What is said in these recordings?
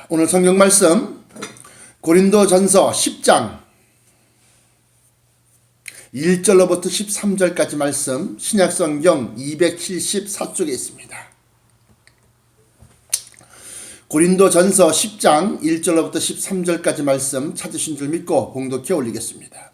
오늘 성경 말씀 고린도전서 10장 1절로부터 13절까지 말씀 신약성경 274쪽에 있습니다. 고린도전서 10장 1절로부터 13절까지 말씀 찾으신 줄 믿고 봉독해 올리겠습니다.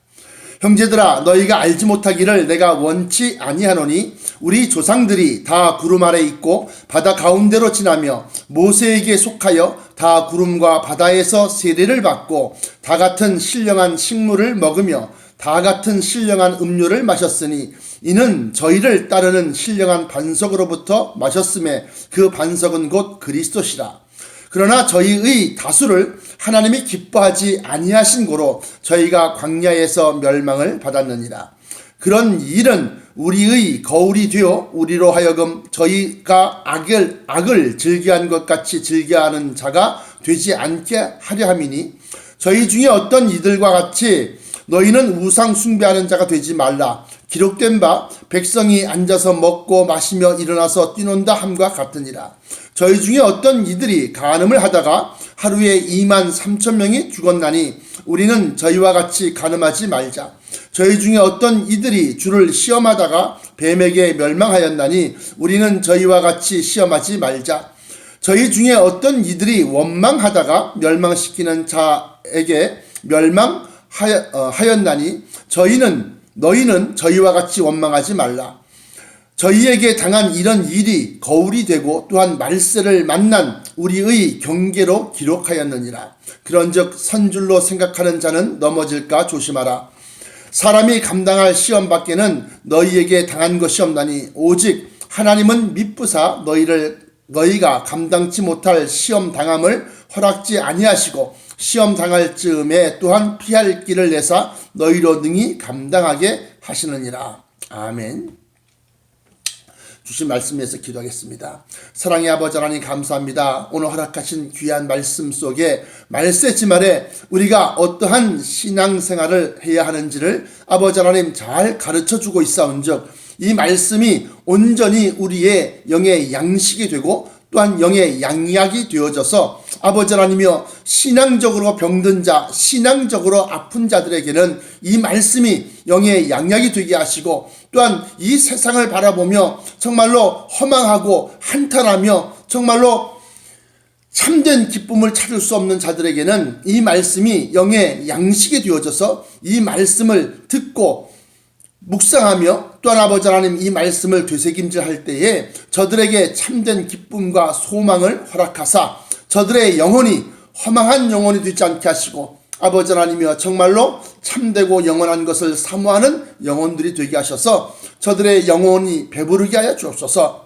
형제들아, 너희가 알지 못하기를 내가 원치 아니하노니 우리 조상들이 다 구름 아래 있고 바다 가운데로 지나며 모세에게 속하여 다 구름과 바다에서 세례를 받고 다 같은 신령한 식물을 먹으며 다 같은 신령한 음료를 마셨으니 이는 저희를 따르는 신령한 반석으로부터 마셨음에 그 반석은 곧 그리스도시라. 그러나 저희의 다수를 하나님이 기뻐하지 아니하신 고로 저희가 광야에서 멸망을 받았느니라. 그런 일은 우리의 거울이 되어 우리로 하여금 저희가 악을 즐겨한 것 같이 즐겨하는 자가 되지 않게 하려 함이니 저희 중에 어떤 이들과 같이 너희는 우상 숭배하는 자가 되지 말라. 기록된 바 백성이 앉아서 먹고 마시며 일어나서 뛰논다 함과 같으니라. 저희 중에 어떤 이들이 간음을 하다가 하루에 2만 3천 명이 죽었나니 우리는 저희와 같이 간음하지 말자. 저희 중에 어떤 이들이 주를 시험하다가 뱀에게 멸망하였나니 우리는 저희와 같이 시험하지 말자. 저희 중에 어떤 이들이 원망하다가 멸망시키는 자에게 멸망하였나니 너희는 저희와 같이 원망하지 말라. 저희에게 당한 이런 일이 거울이 되고 또한 말세를 만난 우리의 경계로 기록하였느니라. 그런즉 선줄로 생각하는 자는 넘어질까 조심하라. 사람이 감당할 시험 밖에는 너희에게 당한 것이 없나니 오직 하나님은 미쁘사 너희가 감당치 못할 시험 당함을 허락지 아니하시고 시험 당할 즈음에 또한 피할 길을 내사 너희로 능히 감당하게 하시느니라. 아멘. 주신 말씀에서 기도하겠습니다. 사랑의 아버지 하나님 감사합니다. 오늘 허락하신 귀한 말씀 속에 말세지말에 우리가 어떠한 신앙생활을 해야 하는지를 아버지 하나님 잘 가르쳐주고 있사온즉 이 말씀이 온전히 우리의 영의 양식이 되고 또한 영의 양약이 되어져서 아버지 하나님이여 신앙적으로 병든 자, 신앙적으로 아픈 자들에게는 이 말씀이 영의 양약이 되게 하시고 또한 이 세상을 바라보며 정말로 허망하고 한탄하며 정말로 참된 기쁨을 찾을 수 없는 자들에게는 이 말씀이 영의 양식이 되어져서 이 말씀을 듣고 묵상하며 또한 아버지 하나님 이 말씀을 되새김질할 때에 저들에게 참된 기쁨과 소망을 허락하사 저들의 영혼이 허망한 영혼이 되지 않게 하시고 아버지 하나님이여 정말로 참되고 영원한 것을 사모하는 영혼들이 되게 하셔서 저들의 영혼이 배부르게 하여 주옵소서.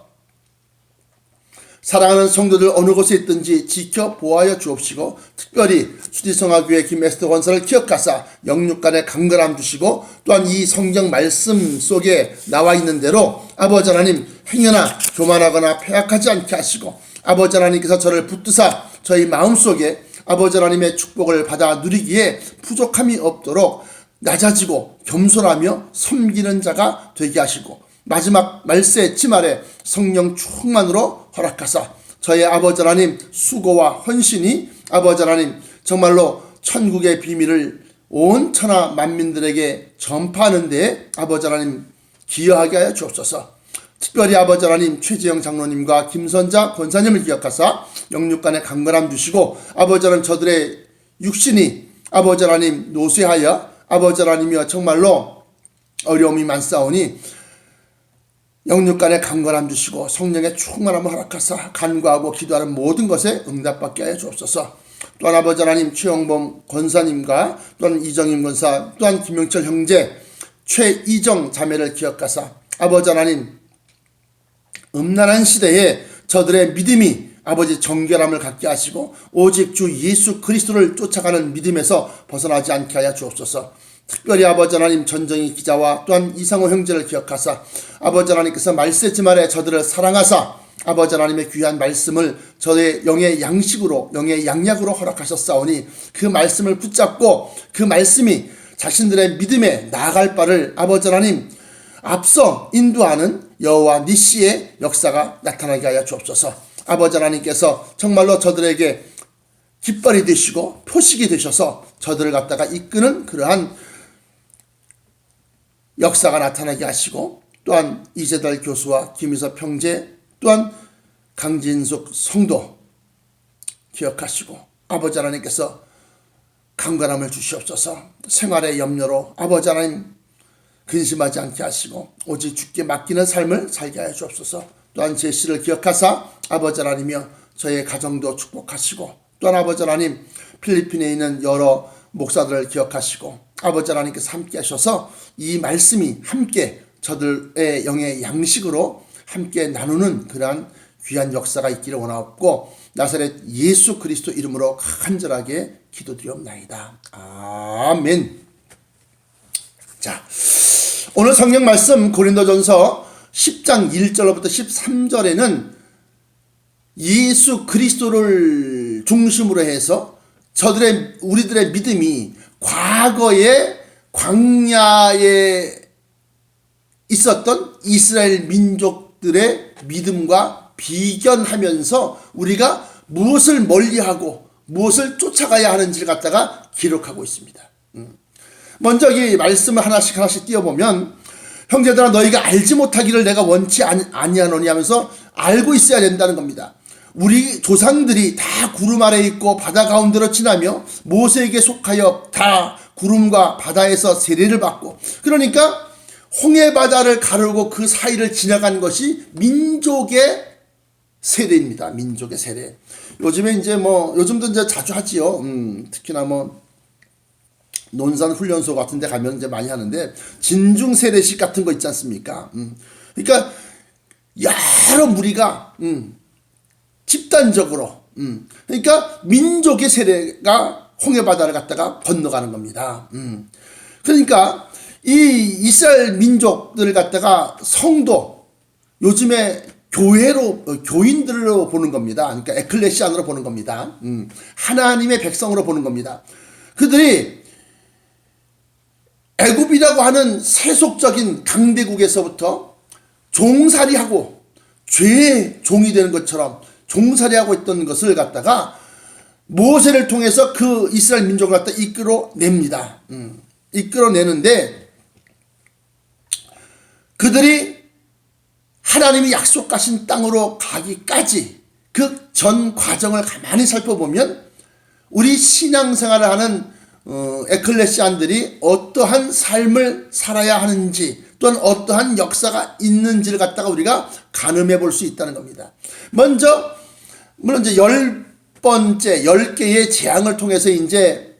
사랑하는 성도들 어느 곳에 있든지 지켜보아여 주옵시고 특별히 수지성화교회 김에스더 권사를 기억하사 영육간에 강건함 주시고 또한 이 성경 말씀 속에 나와 있는 대로 아버지 하나님 행여나 교만하거나 패악하지 않게 하시고 아버지 하나님께서 저를 붙드사 저희 마음속에 아버지 하나님의 축복을 받아 누리기에 부족함이 없도록 낮아지고 겸손하며 섬기는 자가 되게 하시고 마지막 말세 지말에 성령 충만으로 허락하사 저의 아버지 하나님 수고와 헌신이 아버지 하나님 정말로 천국의 비밀을 온 천하 만민들에게 전파하는 데에 아버지 하나님 기여하게 하여 주옵소서. 특별히 아버지 하나님 최재영 장로님과 김선자 권사님을 기억하사 영육간에 강건함 주시고 아버지 하나님 저들의 육신이 아버지 하나님 노쇠하여 아버지 하나님이여 정말로 어려움이 많사오니 영육간에 강건함 주시고 성령의 충만함을 허락하사 간구하고 기도하는 모든 것에 응답받게 하여 주옵소서. 또한 아버지 하나님 최영범 권사님과 또한 이정임 권사 또한 김영철 형제 최이정 자매를 기억하사 아버지 하나님 음란한 시대에 저들의 믿음이 아버지 정결함을 갖게 하시고 오직 주 예수 그리스도를 쫓아가는 믿음에서 벗어나지 않게 하여 주옵소서. 특별히 아버지 하나님 전정희 기자와 또한 이상호 형제를 기억하사 아버지 하나님께서 말세지말에 저들을 사랑하사 아버지 하나님의 귀한 말씀을 저의 영의 양식으로 영의 양약으로 허락하셨사오니 그 말씀을 붙잡고 그 말씀이 자신들의 믿음에 나아갈 바를 아버지 하나님 앞서 인도하는 여호와 니시의 역사가 나타나게 하여 주옵소서. 아버지 하나님께서 정말로 저들에게 깃발이 되시고 표식이 되셔서 저들을 갖다가 이끄는 그러한 역사가 나타나게 하시고, 또한 이재달 교수와 김희섭 형제, 또한 강진숙 성도 기억하시고, 아버지 하나님께서 강건함을 주시옵소서. 생활의 염려로 아버지 하나님 근심하지 않게 하시고 오직 주께 맡기는 삶을 살게 하여 주옵소서. 또한 제시를 기억하사 아버지 하나님이여 저의 가정도 축복하시고, 또한 아버지 하나님 필리핀에 있는 여러 목사들을 기억하시고 아버지 하나님께서 함께 하셔서 이 말씀이 함께 저들의 영의 양식으로 함께 나누는 그러한 귀한 역사가 있기를 원하옵고, 나사렛 예수 그리스도 이름으로 간절하게 기도드리옵나이다. 아멘. 자, 오늘 성경 말씀 고린도전서 10장 1절부터 13절에는 예수 그리스도를 중심으로 해서 우리들의 믿음이 과거에 광야에 있었던 이스라엘 민족들의 믿음과 비견하면서 우리가 무엇을 멀리하고 무엇을 쫓아가야 하는지를 갖다가 기록하고 있습니다. 먼저 이 말씀을 하나씩 띄워보면, 형제들아 너희가 알지 못하기를 내가 원치 아니하노니 하면서 알고 있어야 된다는 겁니다. 우리 조상들이 다 구름 아래에 있고 바다 가운데로 지나며 모세에게 속하여 다 구름과 바다에서 세례를 받고, 그러니까 홍해 바다를 가르고 그 사이를 지나간 것이 민족의 세례입니다. 민족의 세례. 요즘에 이제 요즘도 이제 자주 하지요. 특히나 논산 훈련소 같은 데 가면 이제 많이 하는데, 진중 세례식 같은 거 있지 않습니까? 그러니까 여러 무리가 집단적으로 그러니까 민족의 세례가 홍해 바다를 갖다가 건너가는 겁니다. 그러니까 이 이스라엘 민족들을 갖다가 성도, 요즘에 교인들로 보는 겁니다. 그러니까 에클레시안으로 보는 겁니다. 하나님의 백성으로 보는 겁니다. 그들이 애굽이라고 하는 세속적인 강대국에서부터 종살이하고 죄의 종이 되는 것처럼 종살이하고 있던 것을 갖다가 모세를 통해서 그 이스라엘 민족을 갖다 이끌어냅니다. 이끌어내는데, 그들이 하나님이 약속하신 땅으로 가기까지 그 전 과정을 가만히 살펴보면 우리 신앙생활을 하는 에클레시안들이 어떠한 삶을 살아야 하는지, 또한 어떠한 역사가 있는지를 갖다가 우리가 가늠해 볼 수 있다는 겁니다. 먼저 물론 이제 10개의 재앙을 통해서 이제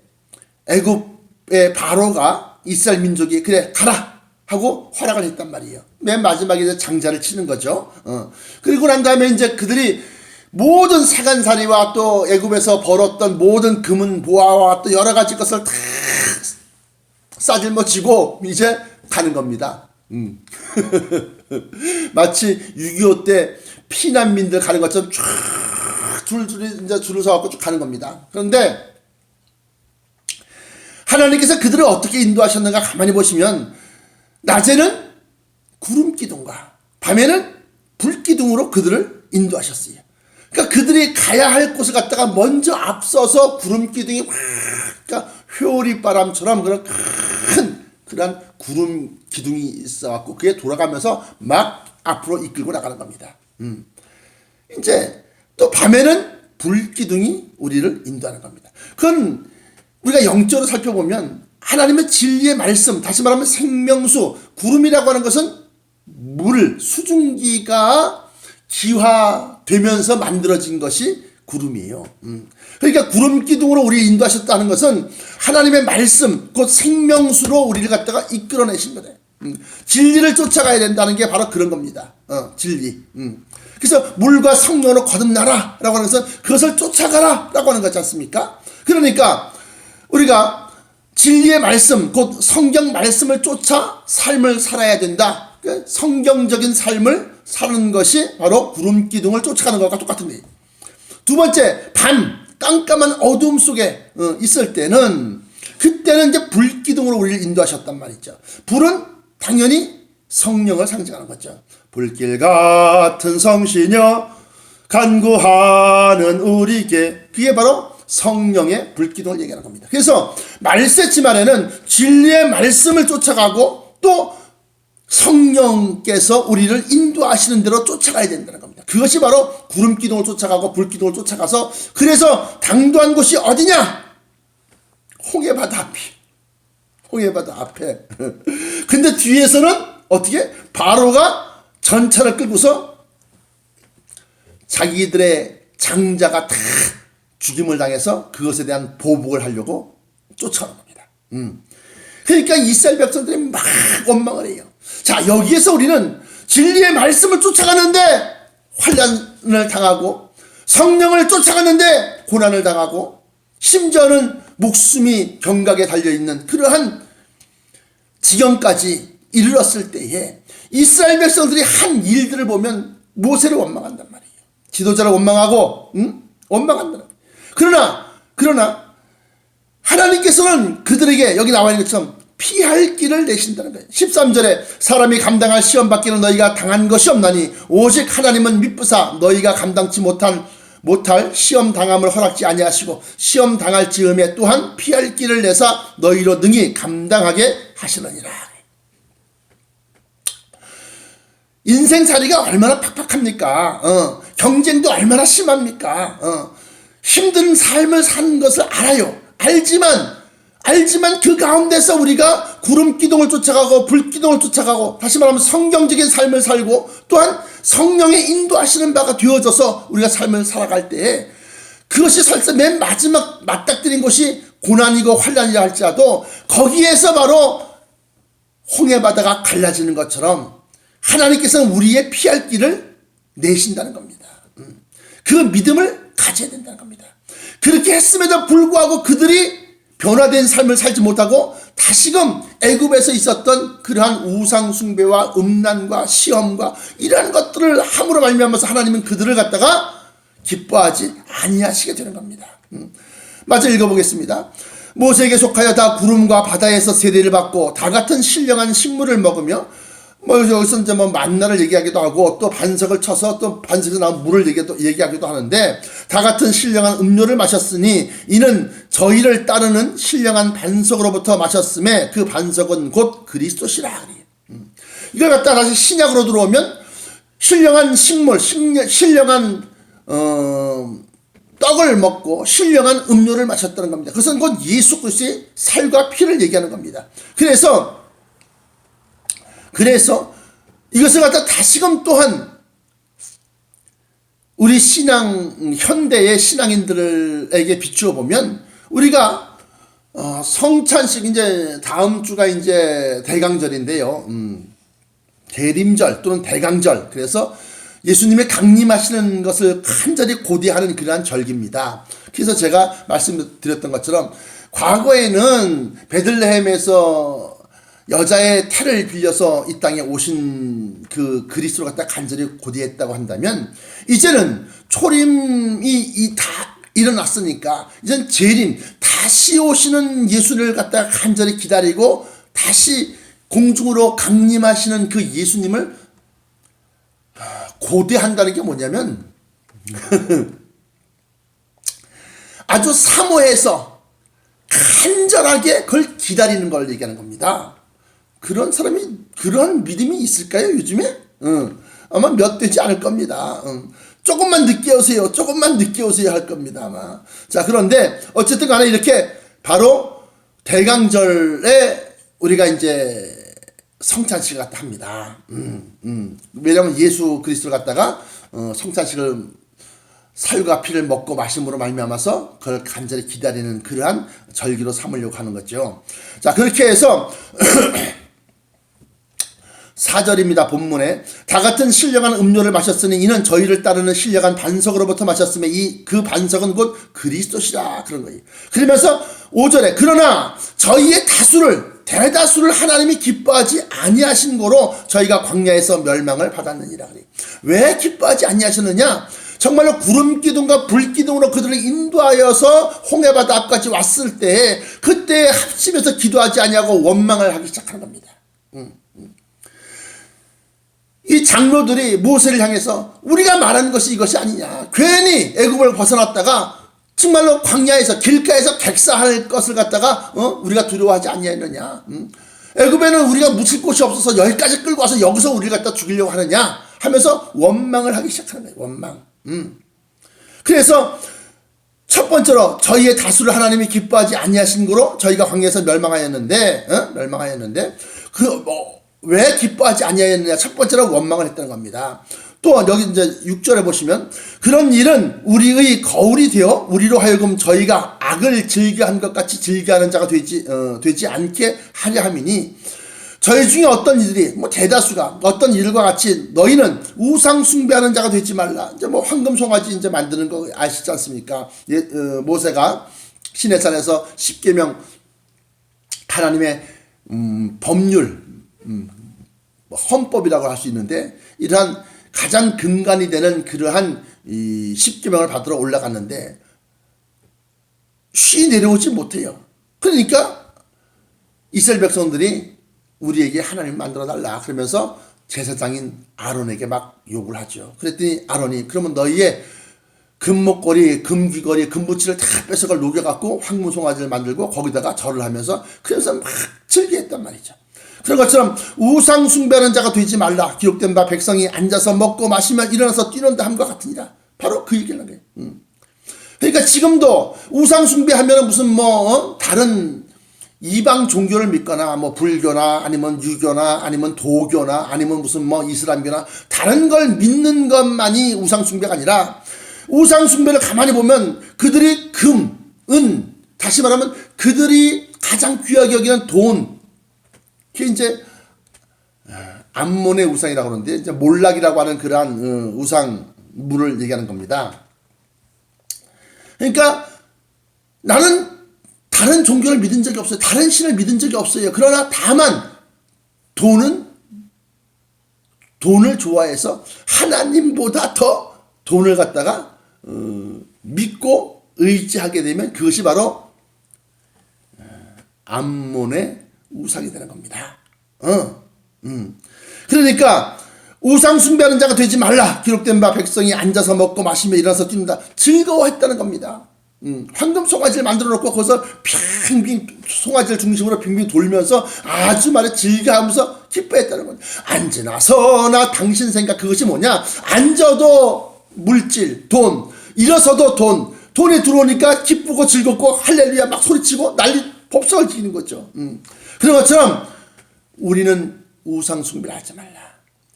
애굽의 바로가 이스라엘 민족이 그래 가라 하고 허락을 했단 말이에요. 맨 마지막에 이제 장자를 치는 거죠. 그리고 난 다음에 이제 그들이 모든 사간살이와 또 애굽에서 벌었던 모든 금은 보화와 또 여러 가지 것을 다 싸질머지고 이제 가는 겁니다. 마치 6.25 때 피난민들 가는 것처럼 쫙 줄줄이 이제 줄을 서갖고 쭉 가는 겁니다. 그런데 하나님께서 그들을 어떻게 인도하셨는가 가만히 보시면, 낮에는 구름 기둥과 밤에는 불 기둥으로 그들을 인도하셨어요. 그러니까 그들이 가야 할 곳을 갖다가 먼저 앞서서 구름 기둥이 막, 그러니까 회오리 바람처럼 그런 구름 기둥이 있어갖고 그게 돌아가면서 막 앞으로 이끌고 나가는 겁니다. 이제 또 밤에는 불 기둥이 우리를 인도하는 겁니다. 그건 우리가 영적으로 살펴보면 하나님의 진리의 말씀, 다시 말하면 생명수, 구름이라고 하는 것은 물, 수증기가 기화되면서 만들어진 것이 구름이에요. 그러니까 구름 기둥으로 우리를 인도하셨다는 것은 하나님의 말씀, 곧 생명수로 우리를 갖다가 이끌어내신 거예요. 진리를 쫓아가야 된다는 게 바로 그런 겁니다. 진리. 그래서 물과 성령으로 거듭나라 라고 하는 것은 그것을 쫓아가라 라고 하는 거지 않습니까? 그러니까 우리가 진리의 말씀, 곧 성경 말씀을 쫓아 삶을 살아야 된다. 성경적인 삶을 사는 것이 바로 구름 기둥을 쫓아가는 것과 똑같은 거예요. 두 번째, 밤 깜깜한 어둠 속에 있을 때는, 그때는 이제 불 기둥으로 우리를 인도하셨단 말이죠. 불은 당연히 성령을 상징하는 거죠. 불길 같은 성시녀 간구하는 우리에게, 그게 바로 성령의 불기둥을 얘기하는 겁니다. 그래서 말세치 말에는 진리의 말씀을 쫓아가고 또 성령께서 우리를 인도하시는 대로 쫓아가야 된다는 겁니다. 그것이 바로 구름기둥을 쫓아가고 불기둥을 쫓아가서, 그래서 당도한 곳이 어디냐? 홍해바다 앞이. 홍해바다 앞에. 근데 뒤에서는 어떻게? 바로가 전차를 끌고서 자기들의 장자가 다 죽임을 당해서 그것에 대한 보복을 하려고 쫓아오는 겁니다. 그러니까 이스라엘 백성들이 막 원망을 해요. 자, 여기에서 우리는 진리의 말씀을 쫓아가는데 환난을 당하고, 성령을 쫓아가는데 고난을 당하고, 심지어는 목숨이 경각에 달려있는 그러한 지경까지 이르렀을 때에 이스라엘 백성들이 한 일들을 보면 모세를 원망한단 말이에요. 지도자를 원망하고 원망한다. 그러나 하나님께서는 그들에게 여기 나와 있는 것처럼 피할 길을 내신다는 거예요. 13절에 사람이 감당할 시험 받기는 너희가 당한 것이 없나니 오직 하나님은 미쁘사 너희가 감당치 못할 시험 당함을 허락지 아니하시고 시험 당할 즈음에 또한 피할 길을 내사 너희로 능히 감당하게 하시느니라. 인생살이가 얼마나 팍팍합니까? 경쟁도 얼마나 심합니까? 힘든 삶을 사는 것을 알아요. 알지만 그 가운데서 우리가 구름기둥을 쫓아가고 불기둥을 쫓아가고, 다시 말하면 성경적인 삶을 살고 또한 성령의 인도하시는 바가 되어져서 우리가 삶을 살아갈 때에 그것이 설사 맨 마지막 맞닥뜨린 것이 고난이고 환난이라 할지라도 거기에서 바로 홍해바다가 갈라지는 것처럼 하나님께서는 우리의 피할 길을 내신다는 겁니다. 그 믿음을 가져야 된다는 겁니다. 그렇게 했음에도 불구하고 그들이 변화된 삶을 살지 못하고 다시금 애굽에서 있었던 그러한 우상 숭배와 음란과 시험과 이러한 것들을 함으로 말미암아서 하나님은 그들을 갖다가 기뻐하지 아니하시게 되는 겁니다. 마저 읽어보겠습니다. 모세에게 속하여 다 구름과 바다에서 세례를 받고 다 같은 신령한 식물을 먹으며, 여기서 이제 만나를 얘기하기도 하고 또 반석을 쳐서 또 반석에서 나온 물을 얘기하기도 하는데, 다 같은 신령한 음료를 마셨으니 이는 저희를 따르는 신령한 반석으로부터 마셨음에 그 반석은 곧 그리스도시라. 이걸 갖다 다시 신약으로 들어오면 신령한 식물, 신령한 떡을 먹고 신령한 음료를 마셨다는 겁니다. 그것은 곧 예수 그리스도의 살과 피를 얘기하는 겁니다. 그래서 이것을 갖다 다시금 또한 우리 현대의 신앙인들에게 비추어 보면, 우리가 성찬식, 이제 다음 주가 이제 대강절인데요. 대림절 또는 대강절. 그래서 예수님의 강림하시는 것을 간절히 고대하는 그러한 절기입니다. 그래서 제가 말씀드렸던 것처럼 과거에는 베들레헴에서 여자의 태를 빌려서 이 땅에 오신 그 그리스도를 갖다 간절히 고대했다고 한다면, 이제는 초림이 다 일어났으니까 이젠 재림, 다시 오시는 예수를 갖다 간절히 기다리고 다시 공중으로 강림하시는 그 예수님을 고대한다는 게 뭐냐면 아주 사모해서 간절하게 그걸 기다리는 걸 얘기하는 겁니다. 그런 그런 믿음이 있을까요, 요즘에? 아마 몇 되지 않을 겁니다. 조금만 늦게 오세요 할 겁니다, 아마. 자, 그런데 어쨌든 간에 이렇게 바로 대강절에 우리가 이제 성찬식을 갖다 합니다. 왜냐하면 예수 그리스도를 갖다가 성찬식을 살과 피를 먹고 마심으로 말미암아서 그걸 간절히 기다리는 그러한 절기로 삼으려고 하는 거죠. 자, 그렇게 해서 4절입니다. 본문에 다 같은 신령한 음료를 마셨으니 이는 저희를 따르는 신령한 반석으로부터 마셨으며 그 반석은 곧 그리스도시라, 그런 거예요. 그러면서 5절에 그러나 저희의 대다수를 하나님이 기뻐하지 아니하신 거로 저희가 광야에서 멸망을 받았느니라. 그래요. 왜 기뻐하지 아니하셨느냐? 정말로 구름기둥과 불기둥으로 그들을 인도하여서 홍해바다 앞까지 왔을 때 그때 합심해서 기도하지 아니하고 원망을 하기 시작하는 겁니다. 이 장로들이 모세를 향해서 우리가 말하는 것이 이것이 아니냐, 괜히 애굽을 벗어났다가 정말로 광야에서 길가에서 객사할 것을 갖다가 우리가 두려워하지 않냐느냐. 애굽에는 우리가 묻힐 곳이 없어서 여기까지 끌고 와서 여기서 우리를 갖다 죽이려고 하느냐 하면서 원망을 하기 시작하는 거예요. 원망. 그래서 첫 번째로 저희의 다수를 하나님이 기뻐하지 아니하신 거로 저희가 광야에서 멸망하였는데 왜 기뻐하지 아니하였느냐. 첫 번째로 원망을 했다는 겁니다. 또 여기 이제 6절에 보시면 그런 일은 우리의 거울이 되어 우리로 하여금 저희가 악을 즐겨한 것 같이 즐겨하는 자가 되지 않게 하려 함이니 저희 중에 어떤 이들이 대다수가 어떤 일과 같이 너희는 우상 숭배하는 자가 되지 말라. 이제 황금 송아지 이제 만드는 거 아시지 않습니까? 모세가 시내산에서 십계명 하나님의 법률 헌법이라고 할 수 있는데 이러한 가장 근간이 되는 그러한 이 십계명을 받으러 올라갔는데 쉬 내려오지 못해요. 그러니까 이스라엘 백성들이 우리에게 하나님 만들어 달라 그러면서 제사장인 아론에게 막 욕을 하죠. 그랬더니 아론이 그러면 너희의 금목걸이, 금귀걸이, 금부치를 다 뺏어갈 녹여갖고 황무송아지를 만들고 거기다가 절을 하면서 그래서 막 즐겨했단 말이죠. 그런 것처럼 우상 숭배하는 자가 되지 말라. 기록된 바 백성이 앉아서 먹고 마시면 일어나서 뛰는다 함과 같으니라. 바로 그 얘기를 하는 거예요. 그러니까 지금도 우상 숭배하면 무슨 다른 이방 종교를 믿거나 불교나 아니면 유교나 아니면 도교나 아니면 무슨 이슬람교나 다른 걸 믿는 것만이 우상 숭배가 아니라 우상 숭배를 가만히 보면 그들이 금, 은, 다시 말하면 그들이 가장 귀하게 여기는 돈, 그게 이제 암몬의 우상이라고 하는데 이제 몰락이라고 하는 그러한 우상물을 얘기하는 겁니다. 그러니까 나는 다른 종교를 믿은 적이 없어요. 다른 신을 믿은 적이 없어요. 그러나 다만 돈을 좋아해서 하나님보다 더 돈을 갖다가 믿고 의지하게 되면 그것이 바로 암몬의 우상이 되는 겁니다. 그러니까 우상 숭배하는 자가 되지 말라. 기록된 바 백성이 앉아서 먹고 마시며 일어나서 뛰는다. 즐거워했다는 겁니다. 황금 송아지를 만들어 놓고 거기서 빙빙 송아지를 중심으로 빙빙 돌면서 아주 말에 즐겨하면서 기뻐했다는 거예요. 앉으나 서나 당신 생각 그것이 뭐냐? 앉아도 물질, 돈, 일어서도 돈이 들어오니까 기쁘고 즐겁고 할렐루야 막 소리치고 난리 법석을 지키는 거죠. 그런 것처럼 우리는 우상 숭배를 하지 말라.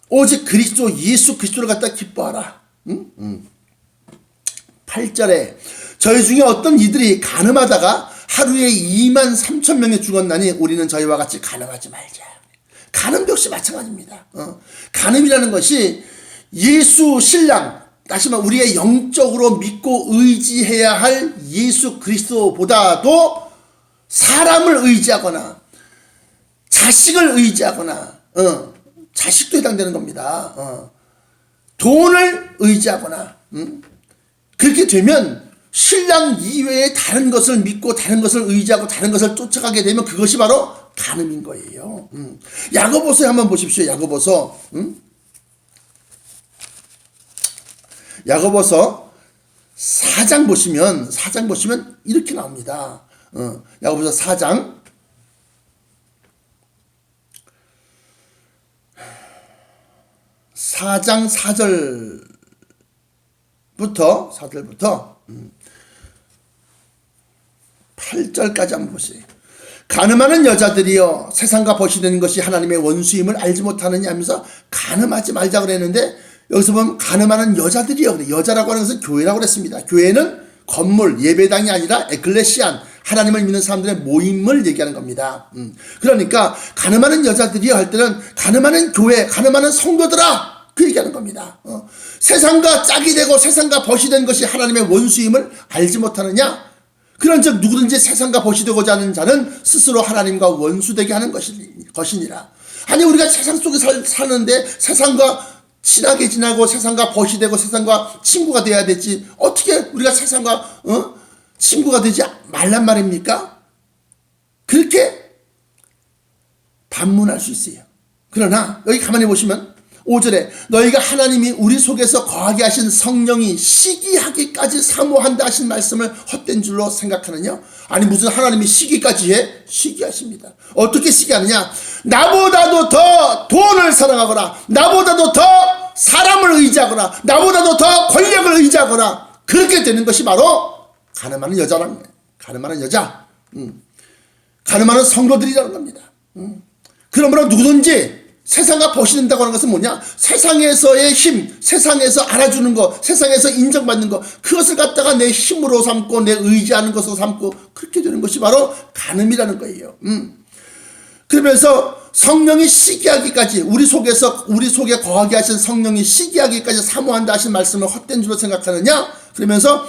오직 그리스도 예수 그리스도를 갖다 기뻐하라. 8절에 저희 중에 어떤 이들이 간음하다가 하루에 2만 3천 명이 죽었나니 우리는 저희와 같이 간음하지 말자. 간음도 역시 마찬가지입니다. 간음이라는 것이 예수 신랑, 다시 말해 우리의 영적으로 믿고 의지해야 할 예수 그리스도보다도 사람을 의지하거나 자식을 의지하거나 자식도 해당되는 겁니다. 돈을 의지하거나 그렇게 되면 신랑 이외에 다른 것을 믿고 다른 것을 의지하고 다른 것을 쫓아가게 되면 그것이 바로 간음인 거예요. 야고보서에 한번 보십시오. 야고보서 야고보서 4장 보시면 이렇게 나옵니다. 야고보서 4장 4절부터 8절까지 한번 보세요. 간음하는 여자들이여 세상과 벗이되는 것이 하나님의 원수임을 알지 못하느냐 하면서 간음하지 말자 그랬는데 여기서 보면 간음하는 여자들이여 그래. 여자라고 하는 것은 교회라고 그랬습니다. 교회는 건물 예배당이 아니라 에클레시안 하나님을 믿는 사람들의 모임을 얘기하는 겁니다. 그러니까 간음하는 여자들이여 할 때는 간음하는 교회, 간음하는 성도들아 그 얘기하는 겁니다. 세상과 짝이 되고 세상과 벗이 된 것이 하나님의 원수임을 알지 못하느냐? 그런즉 누구든지 세상과 벗이 되고자 하는 자는 스스로 하나님과 원수되게 하는 것이니라. 아니 우리가 세상 속에 사는데 세상과 친하게 지나고 세상과 벗이 되고 세상과 친구가 돼야 되지 어떻게 우리가 세상과 친구가 되지 말란 말입니까? 그렇게 반문할 수 있어요. 그러나 여기 가만히 보시면 5절에 너희가 하나님이 우리 속에서 거하게 하신 성령이 시기하기까지 사모한다 하신 말씀을 헛된 줄로 생각하느냐? 아니 무슨 하나님이 시기까지 해? 시기하십니다. 어떻게 시기하느냐? 나보다도 더 돈을 사랑하거나 나보다도 더 사람을 의지하거나 나보다도 더 권력을 의지하거나 그렇게 되는 것이 바로 가늠하는 여자라는 거예요. 가늠하는 여자, 가늠하는 성도들이라는 겁니다. 그러므로 누구든지 세상과 벗어난다고 하는 것은 뭐냐? 세상에서의 힘, 세상에서 알아주는 것, 세상에서 인정받는 것, 그것을 갖다가 내 힘으로 삼고 내 의지하는 것으로 삼고 그렇게 되는 것이 바로 간음이라는 거예요. 그러면서 성령이 시기하기까지 우리 속에 거하게 하신 성령이 시기하기까지 사모한다 하신 말씀을 헛된 줄로 생각하느냐? 그러면서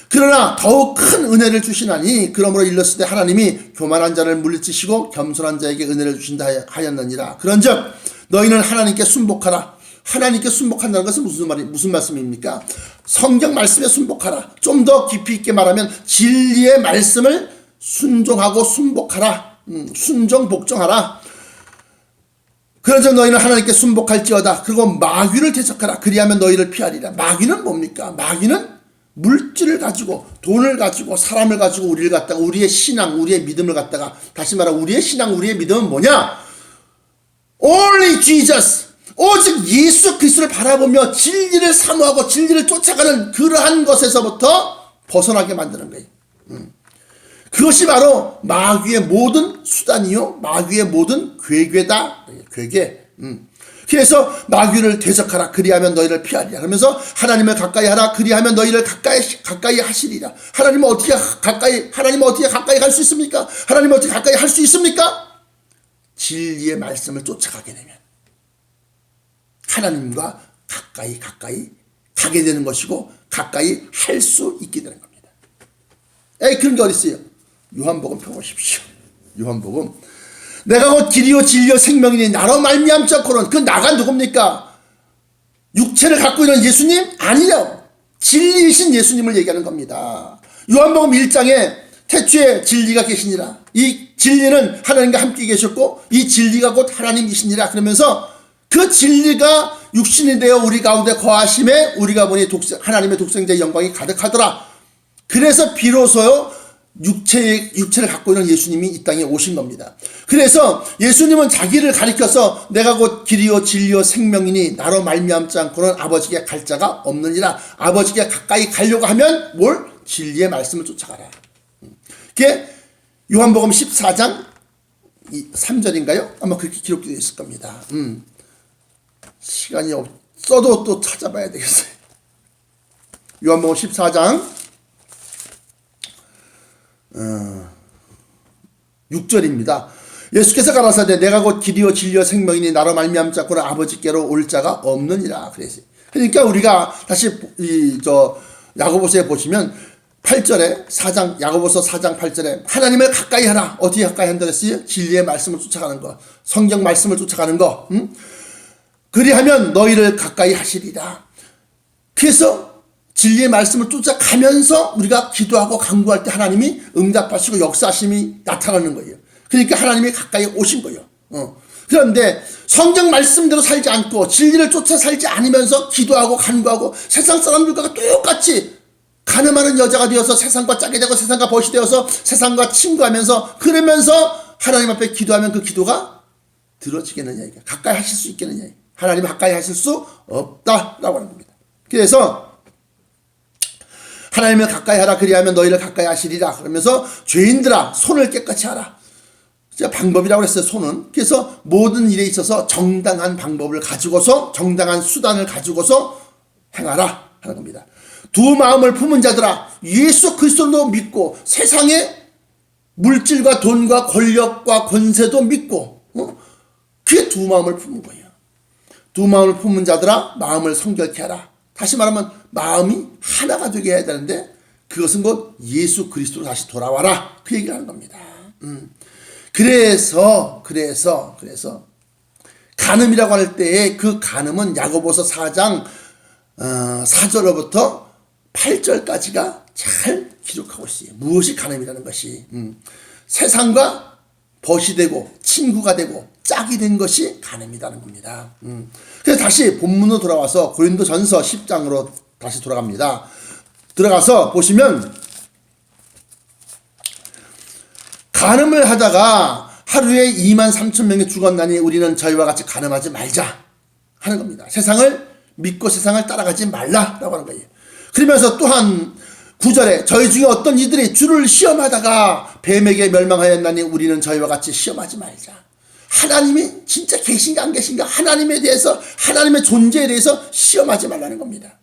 그러나 더욱 큰 은혜를 주시나니 그러므로 일렀을 때 하나님이 교만한 자를 물리치시고 겸손한 자에게 은혜를 주신다 하였느니라. 그런즉 너희는 하나님께 순복하라. 하나님께 순복한다는 것은 무슨 말씀입니까? 성경 말씀에 순복하라. 좀 더 깊이 있게 말하면 진리의 말씀을 순종하고 순복하라. 순종 복종하라. 그런즉 너희는 하나님께 순복할지어다. 그리고 마귀를 대적하라. 그리하면 너희를 피하리라. 마귀는 뭡니까? 마귀는 물질을 가지고 돈을 가지고 사람을 가지고 우리를 갖다가 우리의 신앙 우리의 믿음을 갖다가 다시 말하면 우리의 신앙 우리의 믿음은 뭐냐? Only Jesus, 오직 예수 그리스도를 바라보며 진리를 사모하고 진리를 쫓아가는 그러한 것에서부터 벗어나게 만드는 거예요. 그것이 바로 마귀의 모든 수단이요 마귀의 모든 괴계다. 괴계. 그래서 마귀를 대적하라. 그리하면 너희를 피하리라. 그러면서 하나님을 가까이 하라. 그리하면 너희를 가까이 하시리라. 하나님은 어떻게 가까이 할 수 있습니까? 하나님은 어떻게 가까이 할 수 있습니까? 진리의 말씀을 쫓아가게 되면 하나님과 가까이 가게 되는 것이고 가까이 할 수 있게 되는 겁니다. 그런 게 어디 있어요? 요한복음 펴보십시오. 요한복음. 내가 곧 길이요 진리요 생명이니 나로 말미암지 않고는 그 나가 누굽니까? 육체를 갖고 있는 예수님? 아니요. 진리이신 예수님을 얘기하는 겁니다. 요한복음 1장에 태초에 진리가 계시니라. 이 진리는 하나님과 함께 계셨고 이 진리가 곧 하나님이시니라. 그러면서 그 진리가 육신이 되어 우리 가운데 거하심에 우리가 보니 하나님의 독생자의 영광이 가득하더라. 그래서 비로소요 육체를 갖고 있는 예수님이 이 땅에 오신 겁니다. 그래서 예수님은 자기를 가리켜서 내가 곧 길이요 진리요 생명이니 나로 말미암지 않고는 아버지께 갈 자가 없느니라. 아버지께 가까이 가려고 하면 뭘? 진리의 말씀을 쫓아가라. 그게 요한복음 14장 3절인가요? 아마 그렇게 기록되어 있을 겁니다. 시간이 없어도 또 찾아봐야 되겠어요. 요한복음 14장 6절입니다. 예수께서 가라사대 내가 곧 길이요 진리요 생명이니 나로 말미암지 않고는 아버지께로 올 자가 없느니라 그랬어요. 그러니까 우리가 다시 야고보서에 보시면 8절에 야고보서 4장 8절에 하나님을 가까이 하라. 어떻게 가까이 한다 그랬어요? 진리의 말씀을 쫓아가는 거, 성경 말씀을 쫓아가는 거. 그리하면 너희를 가까이 하시리라. 그래서 진리의 말씀을 쫓아가면서 우리가 기도하고 간구할 때 하나님이 응답하시고 역사하심이 나타나는 거예요. 그러니까 하나님이 가까이 오신 거예요. 그런데 성경 말씀대로 살지 않고 진리를 쫓아 살지 않으면서 기도하고 간구하고 세상 사람들과 똑같이 가늠하는 여자가 되어서 세상과 짜게 되고 세상과 벗이 되어서 세상과 친구하면서 그러면서 하나님 앞에 기도하면 그 기도가 들어지겠느냐, 가까이 하실 수 있겠느냐. 하나님 가까이 하실 수 없다라고 하는 겁니다. 그래서 하나님을 가까이 하라. 그리하면 너희를 가까이 하시리라. 그러면서 죄인들아 손을 깨끗이 하라. 방법이라고 했어요. 손은. 그래서 모든 일에 있어서 정당한 방법을 가지고서 정당한 수단을 가지고서 행하라 하는 겁니다. 두 마음을 품은 자들아 예수 그리스도도 믿고 세상의 물질과 돈과 권력과 권세도 믿고 그게 두 마음을 품은 거예요. 두 마음을 품은 자들아 마음을 성결케 하라. 다시 말하면 마음이 하나가 되게 해야 되는데 그것은 곧 예수 그리스도로 다시 돌아와라. 그 얘기를 하는 겁니다. 그래서 간음이라고 할 때에 그 간음은 야고보서 4장 4절로부터 8절까지가 잘 기록하고 있어요. 무엇이 간음이라는 것이. 세상과 벗이 되고 친구가 되고 짝이 된 것이 간음이라는 겁니다. 그래서 다시 본문으로 돌아와서 고린도전서 10장으로 다시 돌아갑니다. 들어가서 보시면 간음을 하다가 하루에 23,000명이 죽었나니 우리는 저희와 같이 간음하지 말자 하는 겁니다. 세상을 믿고 세상을 따라가지 말라라고 하는 거예요. 그러면서 또한 9절에 저희 중에 어떤 이들이 주를 시험하다가 뱀에게 멸망하였나니 우리는 저희와 같이 시험하지 말자. 하나님이 진짜 계신가 안 계신가, 하나님에 대해서, 하나님의 존재에 대해서 시험하지 말라는 겁니다.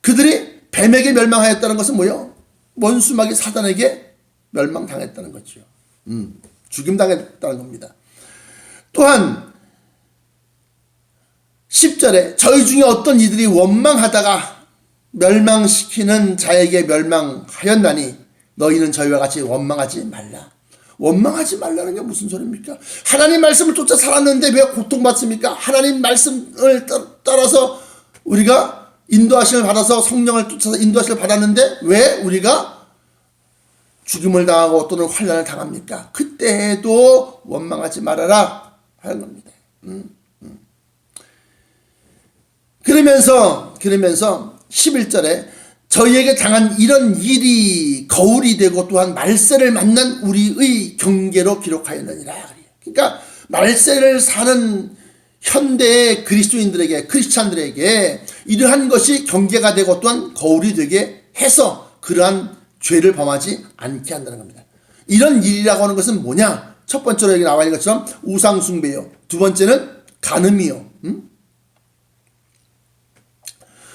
그들이 뱀에게 멸망하였다는 것은 뭐예요? 원수마귀 사단에게 멸망당했다는 거죠. 죽임당했다는 겁니다. 또한 10절에 저희 중에 어떤 이들이 원망하다가 멸망시키는 자에게 멸망하였나니 너희는 저희와 같이 원망하지 말라. 원망하지 말라는 게 무슨 소리입니까? 하나님 말씀을 쫓아 살았는데 왜 고통받습니까? 하나님 말씀을 따라서 우리가 인도하심을 받아서 성령을 쫓아서 인도하심을 받았는데 왜 우리가 죽임을 당하고 또는 환난을 당합니까? 그때도 원망하지 말아라 하는 겁니다. 그러면서 11절에 저희에게 당한 이런 일이 거울이 되고 또한 말세를 만난 우리의 경계로 기록하였느니라. 그러니까 말세를 사는 현대의 그리스도인들에게, 크리스찬들에게 이러한 것이 경계가 되고 또한 거울이 되게 해서 그러한 죄를 범하지 않게 한다는 겁니다. 이런 일이라고 하는 것은 뭐냐? 첫 번째로 여기 나와 있는 것처럼 우상숭배요. 두 번째는 간음이요.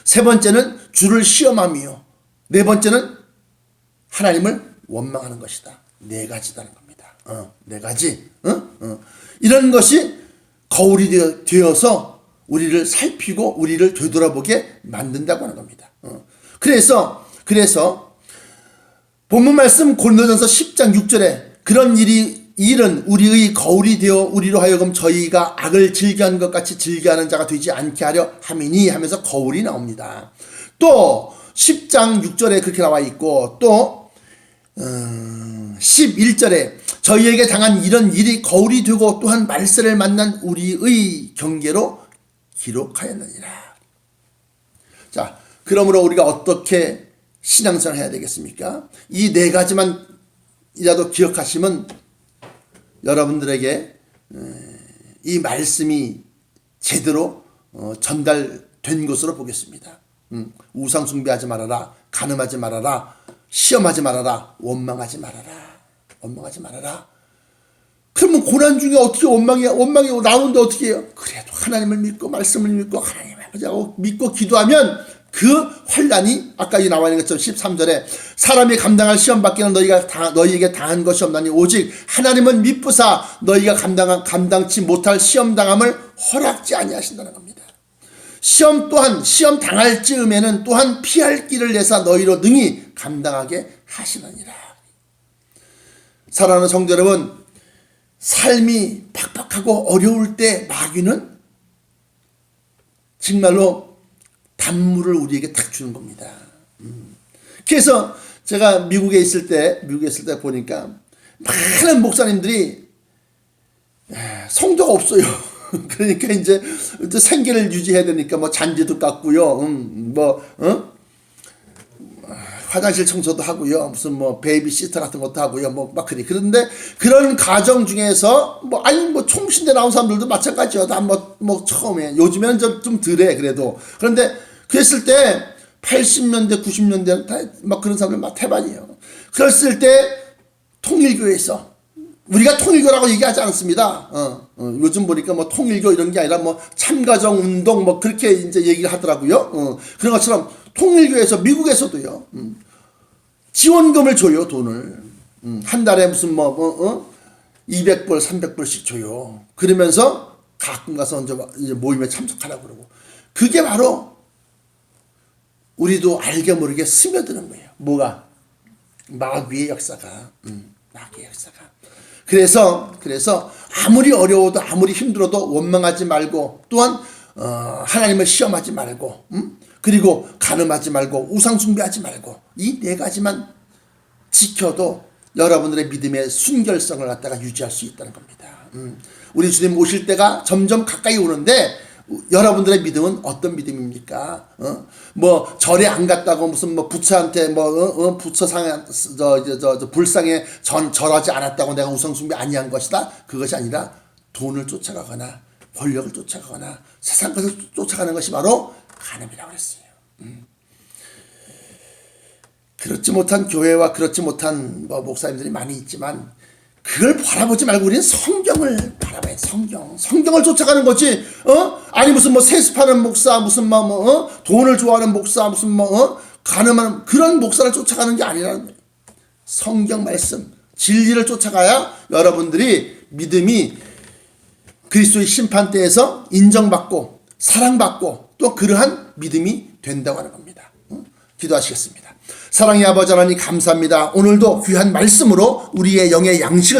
세 번째는 주를 시험함이요. 네 번째는 하나님을 원망하는 것이다. 네 가지다는 겁니다. 네 가지. 이런 것이 거울이 되어서 우리를 살피고 우리를 되돌아보게 만든다고 하는 겁니다. 그래서 본문 말씀 고린도전서 10장 6절에 그런 일은 우리의 거울이 되어 우리로 하여금 저희가 악을 즐겨하는 것 같이 즐겨하는 자가 되지 않게 하려 함이니 하면서 거울이 나옵니다. 또 10장 6절에 그렇게 나와 있고 또 11절에 저희에게 당한 이런 일이 거울이 되고 또한 말세를 만난 우리의 경계로 기록하였느니라. 자, 그러므로 우리가 어떻게 신앙생활을 해야 되겠습니까? 이 네 가지만이라도 기억하시면 여러분들에게 이 말씀이 제대로 전달된 것으로 보겠습니다. 우상 숭배하지 말아라, 간음하지 말아라, 시험하지 말아라, 원망하지 말아라. 그러면 고난 중에 어떻게 원망이 나오는데 어떻게 해요? 그래도 하나님을 믿고 말씀을 믿고 하나님을 믿고 기도하면 그 환난이 아까 나와 있는 것처럼 13절에 사람이 감당할 시험 밖에는 너희에게 당한 것이 없나니 오직 하나님은 미쁘사 너희가 감당치 못할 시험 당함을 허락지 아니하신다는 겁니다. 시험 당할 즈음에는 또한 피할 길을 내사 너희로 능히 감당하게 하시느니라. 사랑하는 성도 여러분, 삶이 팍팍하고 어려울 때 마귀는 정말로 단물을 우리에게 탁 주는 겁니다. 그래서 제가 미국에 있을 때 보니까 많은 목사님들이 성도가 없어요. 그러니까 이제 생계를 유지해야 되니까 뭐 잔디도 깎고요, 화장실 청소도 하고요, 무슨 뭐 베이비시터 같은 것도 하고요, 뭐 막 그런데 그런 가정 중에서 총신대 나온 사람들도 마찬가지요. 다 처음에 요즘에는 좀 덜해 그래도. 그런데 그랬을 때 80년대 90년대 다 막 그런 사람들 막 태반이에요. 그랬을 때 통일교에서 우리가 통일교라고 얘기하지 않습니다. 요즘 보니까 뭐 통일교 이런 게 아니라 뭐 참가정 운동 뭐 그렇게 이제 얘기를 하더라고요. 그런 것처럼 통일교에서 미국에서도요, 지원금을 줘요, 돈을. 한 달에 무슨 200불, 300불씩 줘요. 그러면서 가끔 가서 이제 모임에 참석하라고 그러고. 그게 바로 우리도 알게 모르게 스며드는 거예요. 뭐가? 마귀의 역사가. 마귀의 역사가. 그래서 아무리 어려워도 아무리 힘들어도 원망하지 말고 또한 하나님을 시험하지 말고 그리고 간음하지 말고 우상 숭배하지 말고 이 네 가지만 지켜도 여러분들의 믿음의 순결성을 갖다가 유지할 수 있다는 겁니다. 우리 주님 오실 때가 점점 가까이 오는데 여러분들의 믿음은 어떤 믿음입니까? 뭐 절에 안 갔다고 무슨 뭐 부처한테 부처상 불상에 절하지 않았다고 내가 우상숭배 아니한 것이다. 그것이 아니라 돈을 쫓아가거나 권력을 쫓아가거나 세상 것을 쫓아가는 것이 바로 간음이라고 그랬어요. 그렇지 못한 교회와 그렇지 못한 목사님들이 많이 있지만 그걸 바라보지 말고 우리는 성경을 바라봐야 돼. 성경을 쫓아가는 거지. 아니 무슨 뭐 세습하는 목사, 무슨 돈을 좋아하는 목사, 무슨 가늠하는 그런 목사를 쫓아가는 게 아니라는 거예요. 성경 말씀, 진리를 쫓아가야 여러분들이 믿음이 그리스도의 심판대에서 인정받고 사랑받고 또 그러한 믿음이 된다고 하는 겁니다. 기도하시겠습니다. 사랑의 아버지 하나님 감사합니다. 오늘도 귀한 말씀으로 우리의 영의 양식을